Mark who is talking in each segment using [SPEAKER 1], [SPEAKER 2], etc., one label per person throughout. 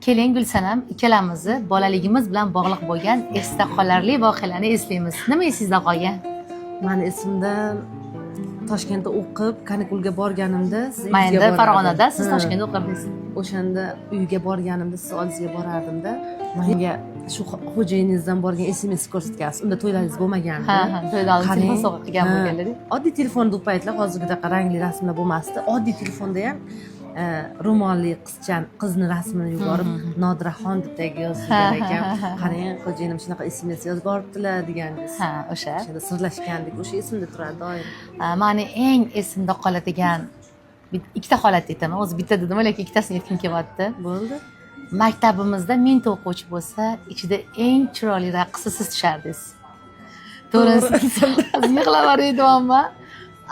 [SPEAKER 1] Keling Gulsanam, ikkalamizni bolaligimiz bilan bog'liq bo'lgan esda qolarli voqealarni eslaymiz. Nima esingizda qolgan?
[SPEAKER 2] Mani esimda Toshkentda o'qib, kankulga borganimda siz
[SPEAKER 1] Mayinda Farg'onada, siz Toshkentda o'qidingiz.
[SPEAKER 2] O'shanda uyga borganimda, siz oldingizga borardimda, menga shu xo'jayiningizdan borgan SMS ko'rsatgansiz. Unda to'ylaringiz bo'lmagandi.
[SPEAKER 1] Ha, to'yda telefon sovg'a qilgan bo'lganlar.
[SPEAKER 2] Oddiy telefonda u paytlar hozirgidaqa rangli rasmlar bo'lmasdi. Oddiy telefonda ham ro'molli qizni rasmini yuborib, Nodiraxon deb yozgan ekan. Qarang, xo'jayinim shunaqa SMS yozib boribdilar deganingiz.
[SPEAKER 1] Ha, o'sha.
[SPEAKER 2] O'shanda sirlashgandik. O'sha esimda turadi doim.
[SPEAKER 1] Mani eng esimda qoladigan ikkita holat aytaman. O'zi bitta dedim, lekin ikkitasini aytgim kelyapti.
[SPEAKER 2] Bo'ldi.
[SPEAKER 1] Maktabimizda 1000 ta o'quvchi bo'lsa, ichida eng chiroyli raqsni siz tushardingiz. To'g'risi, yig'lab edim.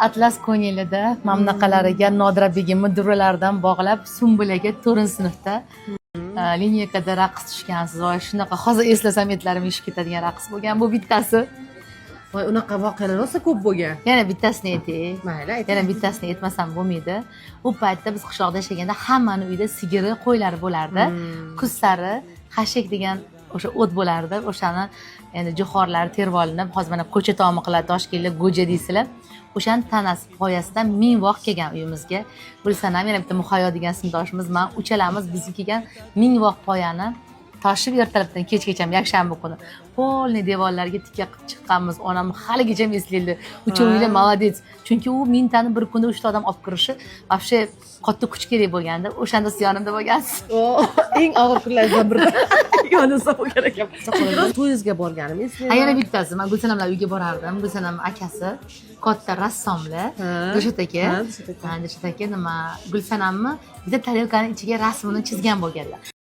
[SPEAKER 1] Atlas ko'ngilida mamnaqalariga Nodira begimni duralaridan bog'lab, Sumbulaga 4-sinfda lineykada raqs tushgansiz. Voy, shunaqa hozir eslasam etlarim yishib ketadigan raqs bo'lgan. Bu bittasi.
[SPEAKER 2] Voy, unaqa voqealar rosa ko'p bo'lgan.
[SPEAKER 1] Yana bittasini aytay.
[SPEAKER 2] Mayli, ayting.
[SPEAKER 1] Yana bittasini aytmasam bo'lmaydi. U paytda biz qishloqda yashaganda hammani uyida sigiri, qo'ylari bo'lardi. Kuz sari xashak degan o'sha o't bo'lardi. O'shani endi jo'xorlari terib olinib, hozir mana ko'cha tomi qiladi, Toshkentda go'ja deysizlar. O'shani tanasi poyasidan 1000 voq kelgan uyimizga. Gulsanam, yana bitta Muhayyo degan sinfdoshimiz, men uchalamiz bizga kelgan 1000 voq poyani toshib ertalabdan kechgacha yakshanba kuni polniy devorlarga tika qilib chiqqanmiz. Onam haligacha eslaydi. Uchovinglar молодец. Chunki u 1000 tani bir kunda 3 ta odam olib kirishi вообще katta kuch kerak bo'lganda, o'shanda siz yonimda bo'lgansiz.
[SPEAKER 2] Eng og'ir kunlardan biri. Yonimda bo'lgan ekan. To'yingizga borganim eslayman.
[SPEAKER 1] Yana bittasi, men Gulsanam bilan uyga borardim. Gulsanam akasi katta rassomlar. Dilshod aka. Dilshod aka nima Gulsanamni bitta tarelkaning ichiga rasmini chizgan bo'lganlar.